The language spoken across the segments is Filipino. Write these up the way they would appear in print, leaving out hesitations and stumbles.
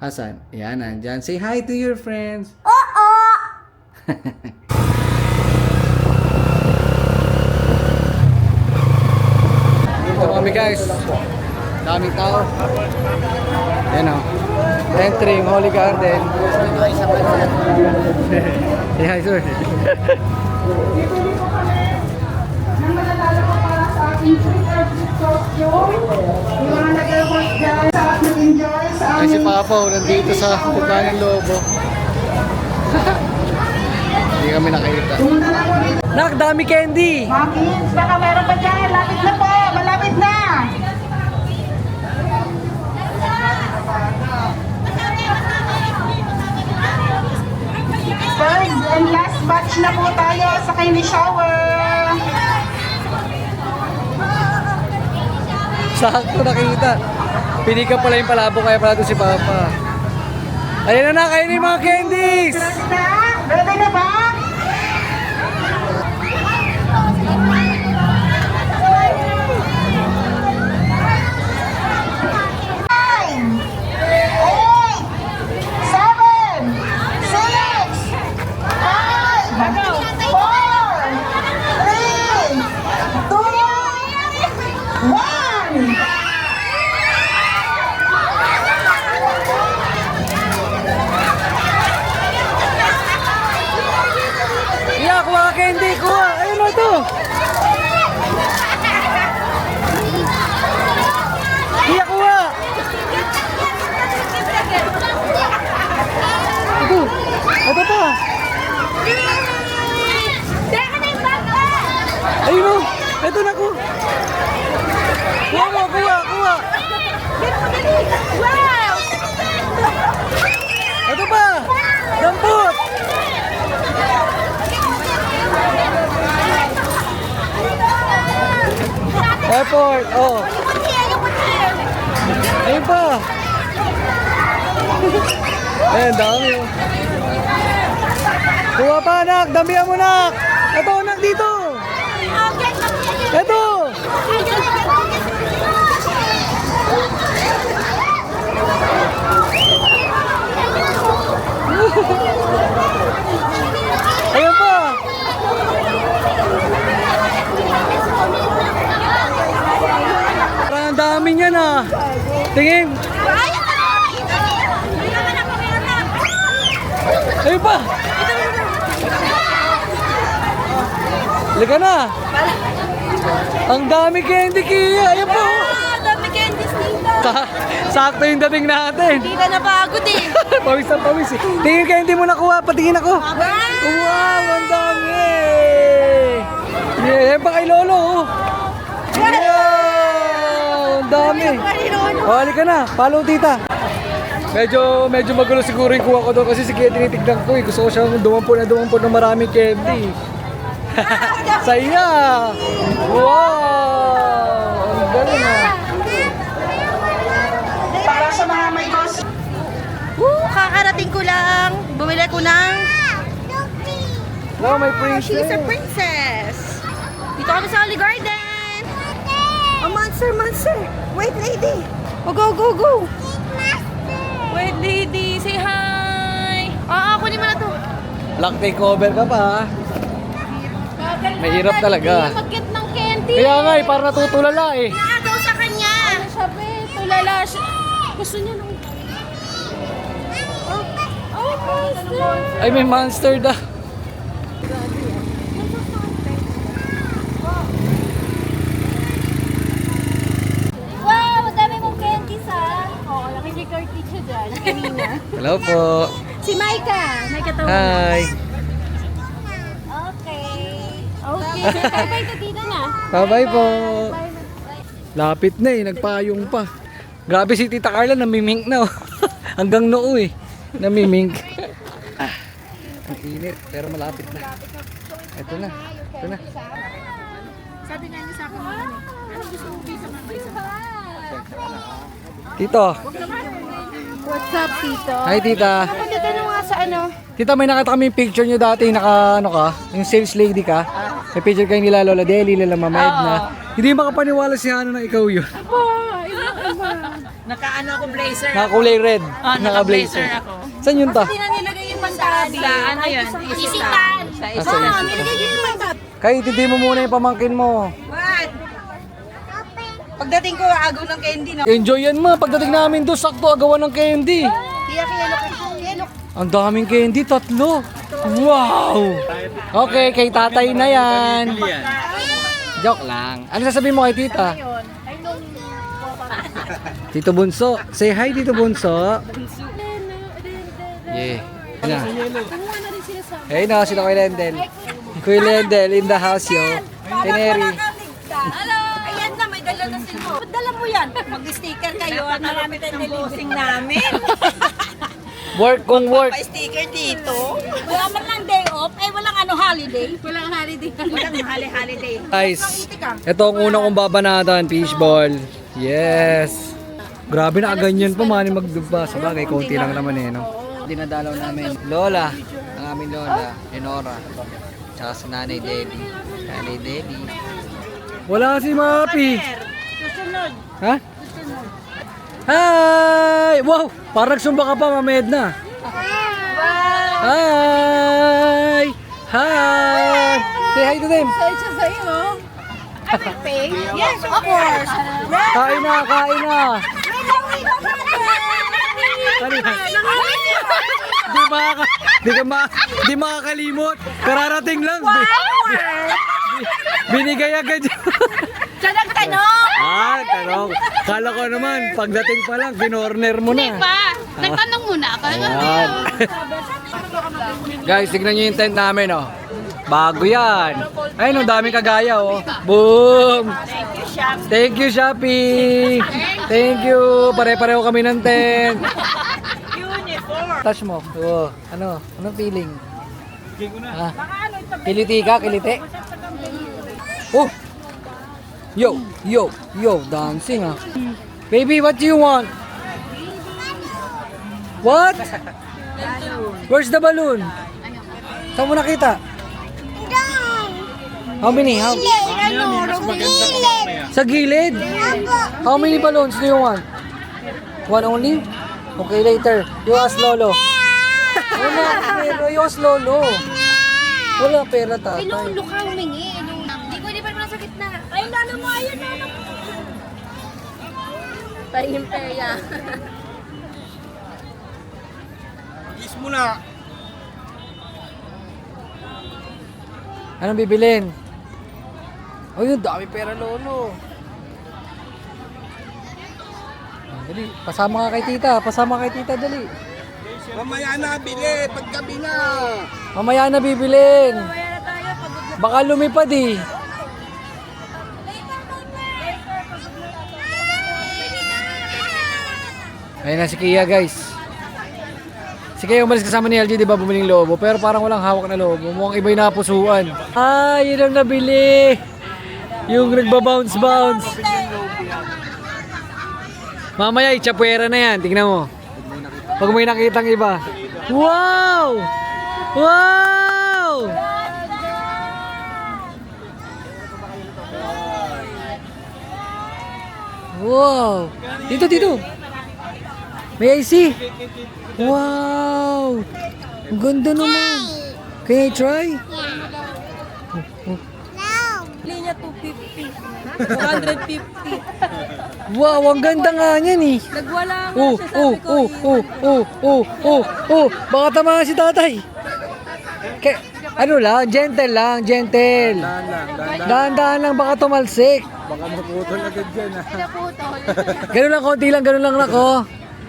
Asan? Yan, nandyan. Say hi to your friends. Oo. Dito kami guys. Daming tao. Yan o. Entering Holy Garden. Say hi sir. Ay si Papa nandito sa Tugan ng Lobo. Hindi kami nakita. Nak, dami candy! Mga kids, baka meron pa dyan. Lapit na po. Malapit na. Third and last batch na po tayo sa candy shower. Sakto nakita. Pili ka pala yung palabo kaya pala doon si Papa. Ayan na, kayo na yung mga candies! Ready na? Ready na ba? Nine, 8, 7, 6, 5, 4, 3, 2, 1. Iya, kuha ka candy, kuha! Ayun na ito! Iya, kuha! Ito! Ito pa! Ayun o! Ito na ko! Kuha mo, kuha, kuha! Ito pa! Dampot! Effort! Oh! Ayun pa! Ayan, dami oh. Kuha pa anak! Damihan mo nak! Ito anak dito! Ito! Ayun pa! Parang ang dami niyan ah! Tingin! Ayun pa! Liga na! Ang dami candy Kia! Ayun po! Dami candies dito. Sakto yung dating natin! Hindi ka napagod eh. Pawis na pawis eh! Tingin candy mo nakuha! Patingin ako! Wow! Ang dami! Yeah! Yan pa kay Lolo oh! Wow! Ang dami! O, halika na! Follow tita! Medyo magulo siguro yung kuha ko doon kasi sige tinitignan ko eh. Gusto ko siyang dumampo ng maraming candy. Saya! Wow! Ang galing ah! Para sa mga may gusto. Kakarating ko lang. Bumili ko ng... Wow, may She's a princess! princess. Dito kami sa Holy Garden. A monster, monster. Wait, lady. Oh, go, go, go. Wait, lady. Say hi. Kunin mo na to. Lock takeover ka pa ah. Mahirap talaga. Hindi mag-get ng candy. Kaya nga eh, parang natutulala eh. Kaya daw sa kanya. Ano siya, be? Tulala siya. Gusto niya nung... Oh, monster. Ay, may monster daw. Wow, dami mong candies ha. Oo, nakikikart siya dyan. Kanina. Hello po. Si Maika. Maika tawag. Hi. Okay. Okay. Say bye-bye to Tito na. Bye-bye po. Bye. Lapit na eh, nagpayong pa. Grabe si Tita Carla, namimink na oh. Hanggang noo eh. Namimink. Ang init, pero malapit na. Ito na. Ito na. Sabi nga niya sa akin, ano gusto mo bisa ng isa? Tito. What's up, Tito? Hi, Tita. Kapag tanong nga sa ano? Tita, may nakita kami yung picture nyo dati, naka ano ka, yung sales lady ka. May picture kayo nila Lola Deli, Lola Mama Edna. Hindi makapaniwala si Hana na ikaw yun. Po, Naka-ano ako blazer. Nakakulay red. Naka-blazer Naka-blazer. ako. Saan yun ta? Hindi na nilagay yung pantabi. Sa ano yun? Isipan. Sa Ah, isa. sa Nilagay yung pantabi. Kaya itindi mo muna yung pamangkin mo. What? Pagdating ko, agaw ng candy, no? Enjoy yan ma. Pagdating namin doon, sakto agawan ng candy. Kaya kaya Ang daming candy, 3. Wow! Okay, kay tatay na yan. Joke lang. Ano sasabihin mo kay tita? Tito Bunso. Say hi, Tito Bunso. Yeah. Ano? Hey na, sila kay Lendel. Kuya Lendel in the house, yo. Teneri. Hello! Ayan na, may dala na sila. Ba't dala mo yan? Mag-sticker kayo at marami tayong nilibusing namin. Work kung work. Pa-sticker dito. Wala man lang day off. Eh, walang holiday. Walang holiday. Walang holiday. Guys, ito ang una kong babanatan, fishball. Yes. Grabe na ganyan pa man magdugba. Sa bagay, konti lang naman eh, no? Dinadalaw namin. Lola, ang aming Lola, Lenora. Tsaka si Nanay Deli. Nanay Deli. Wala si Mapi. Susunod. Ha? Hi! Wow! Parang nagsumba ka pa, Mama Edna. Hi! Hi! Say hi to them. Siya sa'yo. Yes, of course. Kain na, kain na. Ano yan? Di makakalimot. Kararating lang. Binigay agad yun. Siya nagtanong. Tanong. Kala ko naman, pagdating pa lang, kinorner mo na. Nagtanong muna ako. Ayan. Guys, tignan nyo yung tent namin, oh. Bago yan. Ayun, ang daming kagaya, oh. Boom! Thank you, Shopee! Thank you! Pare-pareho kami ng tent. Touch mo. Oh, ano? Anong feeling? Ah, kiliti ka? Kiliti? Oh! Yo! Yo! Yo! Dancing, ah. Baby, what do you want? What? Where's the balloon? Saan mo nakita? How many? How? Sa gilid? How many balloons do you want? One only? Okay, later. You ask Lolo. Wala pera. You ask Lolo. Wala pera, tatay. Lolo ka humingi. Hindi pa naman sa gitna. Ay, lalo mo. Ayun na. Pahing perya. Kiss mo na. Anong bibilin? Oh, yun, dami pera, Lolo. Dali, pasama ka kay tita. Pasama kay tita, dali. Mamaya na, bili. Paggabi na. Mamaya na bibilin. Baka lumipad eh. Ayun na si Kia, guys. Si Kia umalis kasama ni LG, di ba, bumiling lobo. Pero parang walang hawak na lobo. Mukhang iba yung napusuan. Ah, yun ang nabili. Yung nagbabounce-bounce. Mamaya, itsapuera na yan. Tingnan mo. Pag may nakitang iba. Wow! Wow! Wow! Dito, dito. May I see? Wow! Ang ganda naman. Can I try? Linya 250. 150. Wow, ang ganda nga niyan eh. Nagwala nga Oh, siya. oh, Sabi ko, oh. Baka tamaan si tatay. Ano lang, gentle lang, gentle. Dahan-dahan lang, baka tumalsik. Baka maputol agad dyan, ha? Ganun lang, konti lang, ganun lang nak, oh.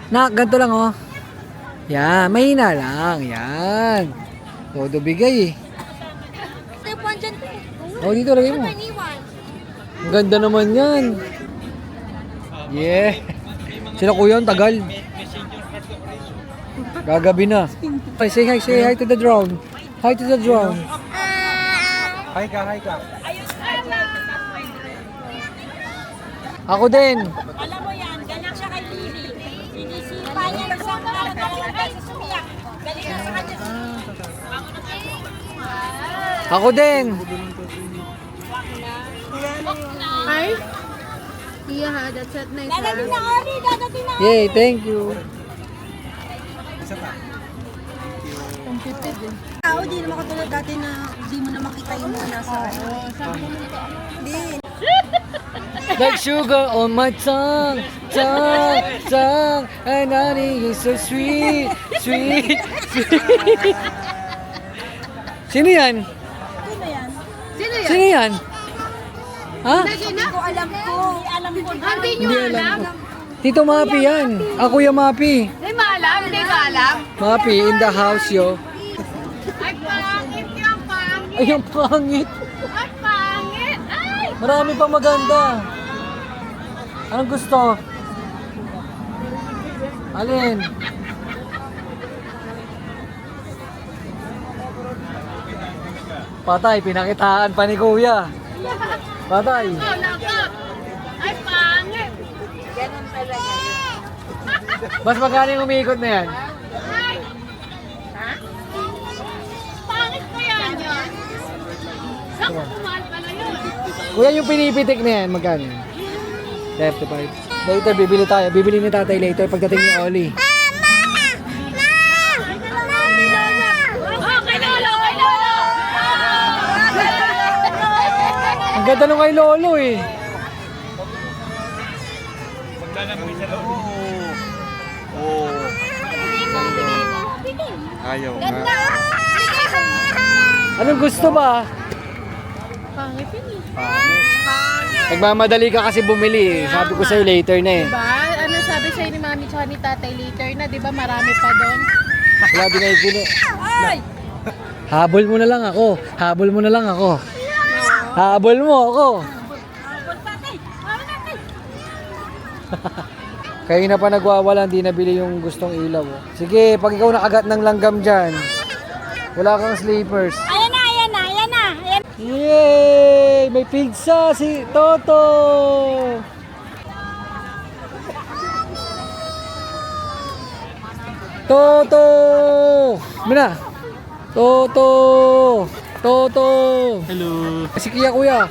Nak, ganito lang, oh. Yan, mahina lang, yan. Todo bigay eh. Step 1 dyan. Oh, dito lagay mo. Ang ganda naman yan. Yeah. Sila kuya, ang tagal. Gagabi na. Ay, say hi to the drone. Hi to the drone. Hi ka, hi ka. Ako din. Alam mo yan, ganak siya kay Lily. Sinisipa niya ng isang galing sa sumiyak. Galing na sa kanya. Ako din. kuya ha. That's it. Nice Dadating na Ori, dadating na. Yay, thank you. Tao, di naman katulad dati na di mo na makita yung nasa Like sugar on my tongue, and honey is so sweet, sweet, sweet. Sino yan? Sino yan? Sino yan? Ha? Hindi ko alam ko. Alam ko. Hindi nyo Hindi alam? alam. Tito Mapi yan. Ako yung Mapi. Hindi maalam? Hindi ko alam? Mapi in the house, yo. Ay, pangit yung pangit! Ay, ang pangit. Ay, pangit! Ay! Marami pa maganda. Anong gusto? Alin? Patay, pinakitaan pa ni Kuya. Patay. Oh, nako! Ay, pangit! Mas magkano yung umiikot na yan? Ay! Ha? Pangit pa yan yun! Naku, kumahal pala yun! Kuya, yung pinipitik na yan, magkano? 35. Later, bibili tayo. Bibili ni tatay later pagdating ni Oli. Oh, kay Lolo! Kay Lolo! Ang ganda nung kay Lolo eh. Ayaw nga. Anong gusto ba? Pangit yun eh. Nagmamadali ka kasi bumili eh. Sabi ko sa'yo later na eh. Diba? Ano sabi sa'yo ni mami tsaka ni tatay later na? Diba marami pa doon? Wala din ay puno. Ay! Habol mo na lang ako. Habol mo na lang ako. Habol mo ako. Kayo na pa nagwawala, hindi nabili yung gustong ilaw. Oh. Sige, pag ikaw nakagat ng langgam dyan, wala kang sleepers. Ayan na, ayan na, ayan na. Ayan. Yay! May pizza si Toto! Toto! Mina! Toto! Toto! Hello. Si Kia Kuya.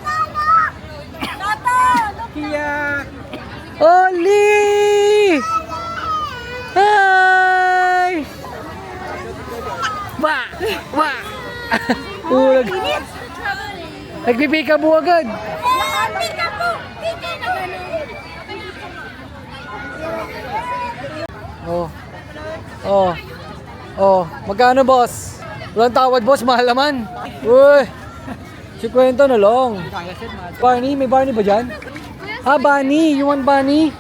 Kia. Oli! Hi! Ba! Ba! Ulag. Nagpipikabo agad. Pika po. Pika na gano'n. Oh. Oh. Oh. Magkano, boss? Walang tawad, boss. Mahal naman. Uy. 50 na lang. Barney? May Barney ba dyan? Ah, Bunny. You want Bunny?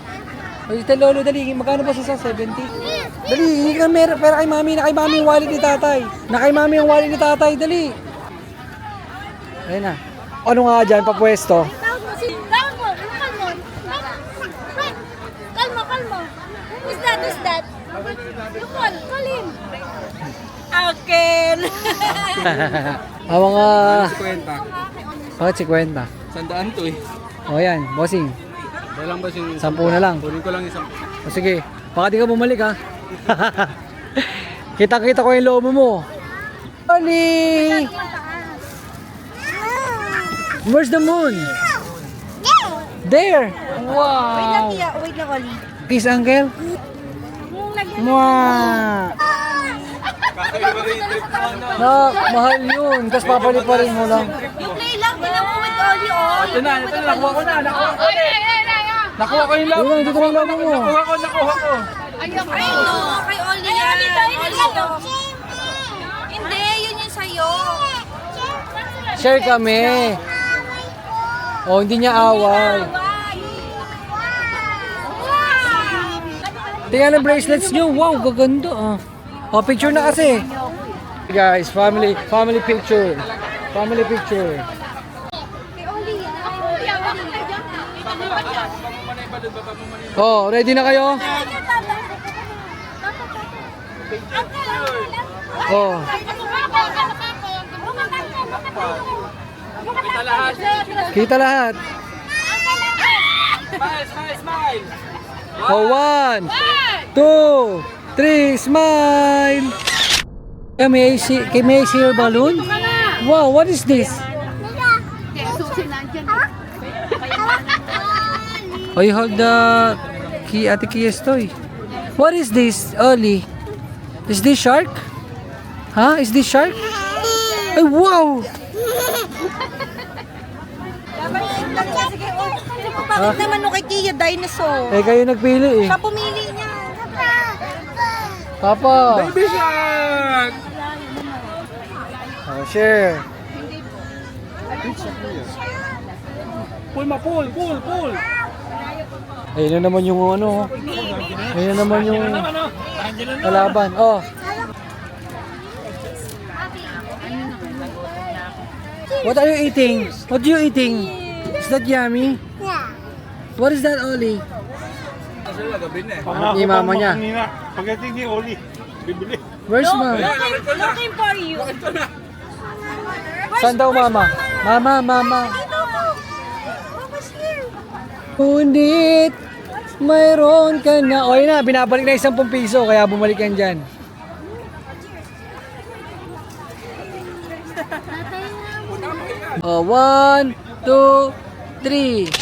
Ay, Lolo, dali. Magkano ba sa 70? Dali, hindi ka pera kay mami. Na kay mami yung wallet ni tatay. Na kay mami yung wallet ni tatay. Dali. Ayun na. Ano nga dyan, papwesto? Tawag mo si... Tawag mo. Kalmo. Kalmo, kalmo. Who's that? Who's that? You call him. Akin. Ang mga... Kwenta. Bakit 50? Sandaan to eh. O yan, bossing. Dalang ba yung 10 na lang. Kunin ko lang isang. O sige, baka di ka bumalik ha. Kita-kita ko yung loob mo. Oli! Where's the moon? There! Wow! Wait lang, Oli. Kiss, uncle. Mwah! Nak, mahal yun. Tapos papaliparin mo lang. Yung play lang, tinan mo with Oli, oh. Ito na, nakuha ko na. Nakuha ko yung love. Yun, dito lang labo mo. Nakuha ko. Ay, no, kay Oli yan. Oli to. Hindi, yun yung sa'yo. Share kami. Oh, hindi niya away. Tingnan ang bracelets niyo. Wow, gaganda ah. Oh, picture na kasi. Guys, family picture. Family picture. Oh, ready na kayo? Oh. Kita lahat. Smile. Oh, 1, 2, 3, smile. May I see your balloon? Wow, what is this? Oh, you hold the key, Ate Kia's toy. What is this, Oli? Is this shark? Huh? Is this shark? Ay, wow! Bakit naman no kay Kia dinosaur? Eh, kayo nagpili eh. Siya pumili niya. Papa! Baby shark! Oh, share. Pull ma, pull. Ayun na naman yung ano. Ayun na naman yung kalaban. Oh. What are you eating? What are you eating? Is that yummy? Yeah. What is that, Oli? Hanap ni mama niya. Pagdating ni Oli, bibili. Where's mom? Looking for you. Saan daw mama? Mama. Ngunit, mayroon ka na. O yun na, binabalik na 10 piso, kaya bumalik yan dyan. O, 1, 2, 3.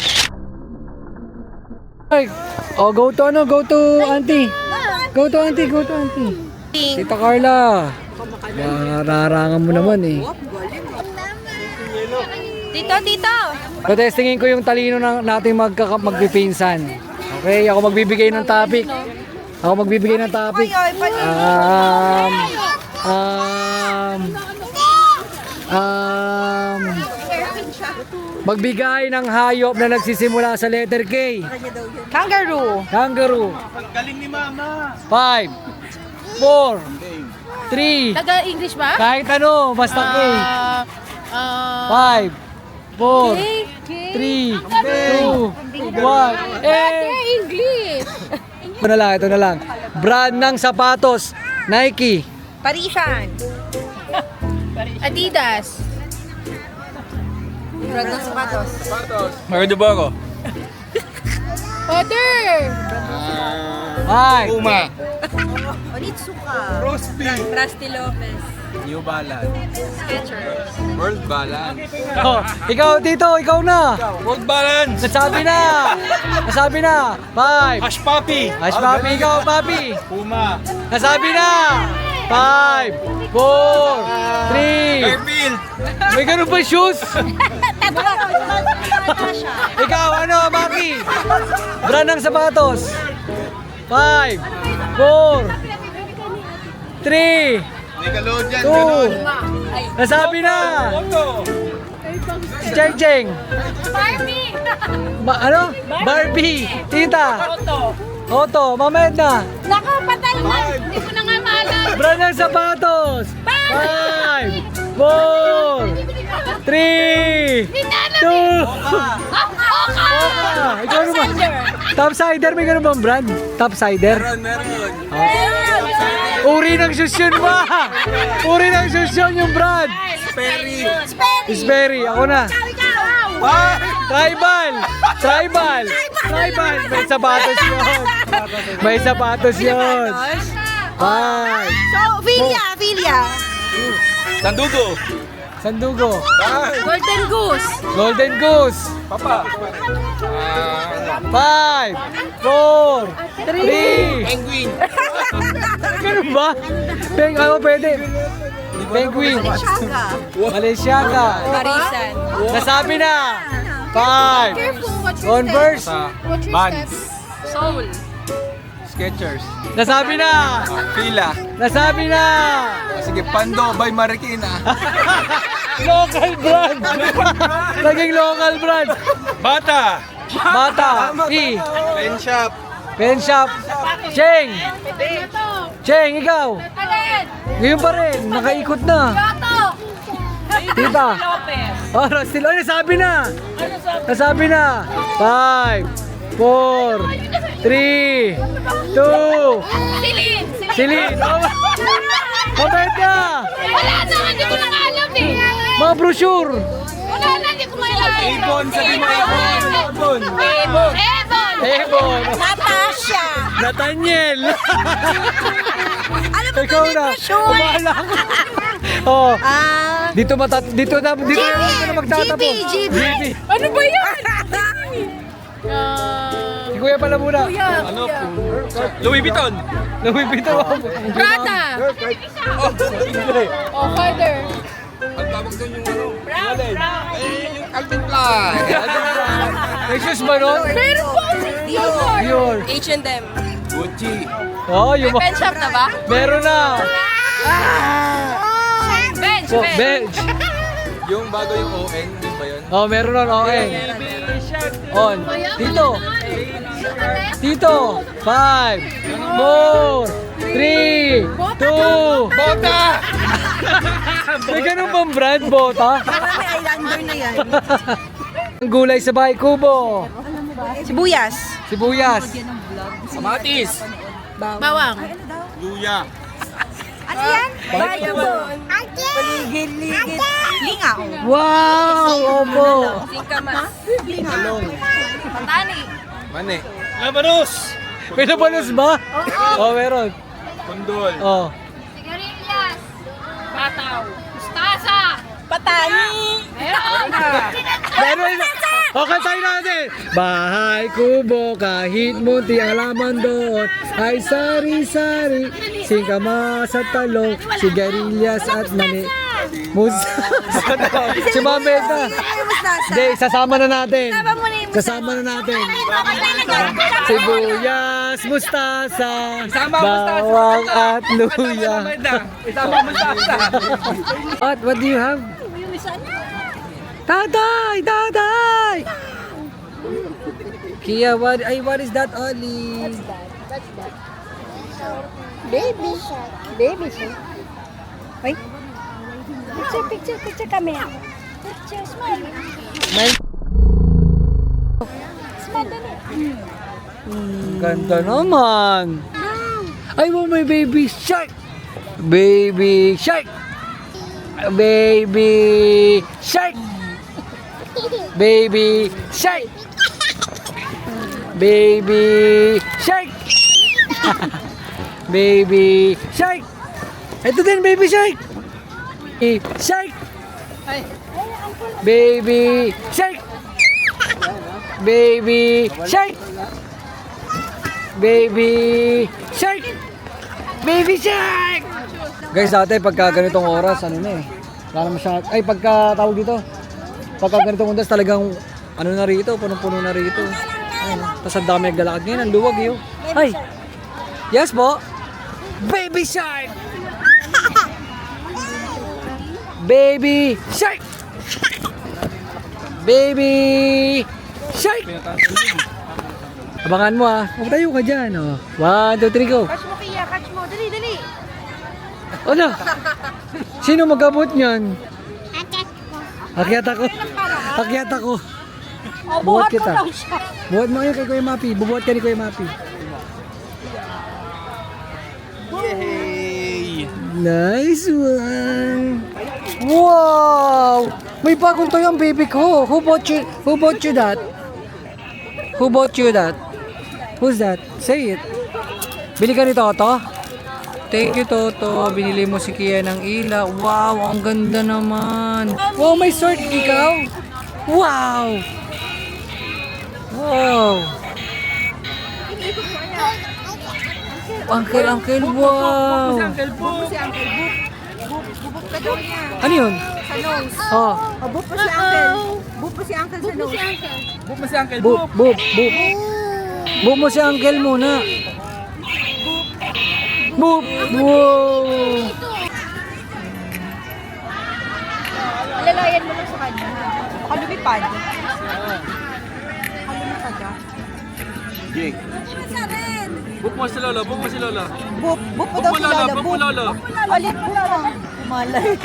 O, go to auntie. Go to auntie. Tita Carla. Nararangan mo naman eh. Tito. Patestingin ko yung talino ng nating magpipinsan. Okay, ako magbibigay ng topic. Magbigay ng hayop na nagsisimula sa letter K. Kangaroo. Galing ni Mama. 5, 4, 3, Taga-English ba? kahit ano, basta K. 5, 4, 3, 2, 1, English. Ito na lang. Brand ng sapatos, Nike. Parisian. Adidas. Brand ng sapatos. Maganda ba ako? Father. 5, Puma. Onitsuka. Rosby. Rusty Lopez. New Balance. Skechers. World Balance. oh, ikaw ikaw na. World Balance. Nasabi na. 5. Hush Puppy. Ash papi, ikaw papi. Puma. Nasabi na. 5, 4, 3. Airfield. May ganun ba shoes? Ikaw, ano, Maki? Brand ng sapatos. 5, 4, 3, Nickelodeon. 2. Nasabi na. Auto. Si Cheng Cheng. Barbie. Ano? Barbie. Tita. Otto. Mamaya na. Naku, patay na. Hindi ko na nga maalala. Brand ng sapatos. 5, 4, 3, 2. Ikaw naman. Topsider. May ganun bang brand? Topsider? Meron. Uri ng shoes yun ba? Uri ng shoes yun yung brand. Perry. Sperry. Ako na. Tribal. May sapatos yun. 5. So, Filia. Sandugo. Golden Goose. Papa. 5, 4, 3. Penguin. Ganun ba? Pwede. Penguin. Balenciaga. Parisan. Nasabi na. 5. Converse. Vans. Soul. Skechers. Nasabi na. Fila. Nasabi na. Sige, Pando by Marikina. Local brand. Naging local brand. Bata. P. Pen Shop. Pen Shop. Cheng, ikaw. Ngayon pa rin. Nakaikot na. Tita. Oh, Rostil. Oh, nasabi na. 5, 4, 3, 2. Silin. Mabait ka. Wala na, hindi ko na nga alam eh. Mga brochure. Wala na, hindi ko maalala. Ibon. Sabi mo Ibon. Ebon. Natasha. Nathaniel. Ano ba Ikaw na. Umala ka. Oh, dito na magtatapos. GB. GB. Ano ba yan? Kuya pala muna. Louis Vuitton. Louis Vuitton. Prada! Oh, father. Ang tawag doon yung ano? Brown. Yung Calvin Klein. May shoes ba nun? Meron po! Dior! Dior. H&M. Gucci. Oh, yung Pen shop na ba? meron na. Bench! Oh, bench. Yung bago yung ON, yun ba yun? Oh, meron nun. Okay. On. Tito. Tito. 5, 4, 3, 2. Bota! May ganun bang brand, Bota? May eyeliner na yan. Ang gulay sa bahay kubo. Sibuyas. Sibuyas. Kamatis. Bawang. Luya. Ano yan? Bayabon. Paligid-ligid. Lingaw. Wow! Opo. Singkamas. Talong. Patani. Mane. Labanos. May nabalos ba? Oo. Oh, meron. Kondol. Oh. Sigarilyas. Bataw. Mustasa. Patani. Meron na. Okay, tayo natin. Bahay kubo, kahit munti ang laman doon, ay sari-sari, singkamas at talong, sigarilyas at mani. Si Mameta. Hindi, sasama na natin. Sasama na natin. Sibuyas, mustasa, bawang at luya. Isama mo sa asa. What do you have? Tatay! Tatay! Kia, what is that, Oli? Baby shark. Baby siya. Ay. Picture kami. Picture, smile. May... Smile dali. Ganda naman. Ay, mo may baby shark. Baby shark. Baby shark. Baby shark. Baby shark. Baby shark. Ito din, baby shark. Shark. Baby shark. Baby shark. Baby shark. Baby shark. Guys, dati pagka ganitong oras, ano na eh. Wala naman siya, ay pagka tawag dito. Pagka ganitong oras talagang ano na rito, punong-puno na rito. Ayun, tapos ang dami naglalakad ngayon, ang luwag yun. Ay! Yes po! Baby shark! Baby shark! Baby shark! Abangan mo ah. Huwag tayo ka dyan. Oh. 1, 2, 3, go. Catch mo, Kia. Catch mo. Dali, dali. Ano? Sino mag-abot niyan? Akyat ako. Akyat ako. Buhat kita. Buhat mo yun kay Kuya Mapi. Bubuhat ka ni Kuya Mapi. Yay! Nice one. Wow! May bagong toy ang baby ko. Who bought you that? Who bought you that? Who's that? Say it. Bili ka ni Toto? Thank you, Toto. Binili mo si Kia ng ilaw. Wow, ang ganda naman. Wow, may sword ikaw. Wow! Wow! Uncle, wow! Ano yun? Sa nose. Oh. Boop pa si Uncle. Boop pa si Uncle sa nose. Boop mo si Uncle Boop, boop, boop. Boop mo si Uncle muna. Boop! Wow! Alalayan mo lang sa kanya. Baka lumipad. Baka lumipad ka. Jake. Boop mo si Lola, boop mo si Lola. Boop. Boop pa Boop daw mo si Lola, Lola. boop mo Lola. Alit mo lang. Malay.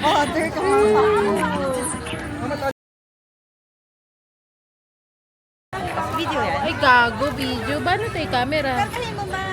Other ka video yan? Ay, gago, video. Paano tayo camera? Kakahin mo ba?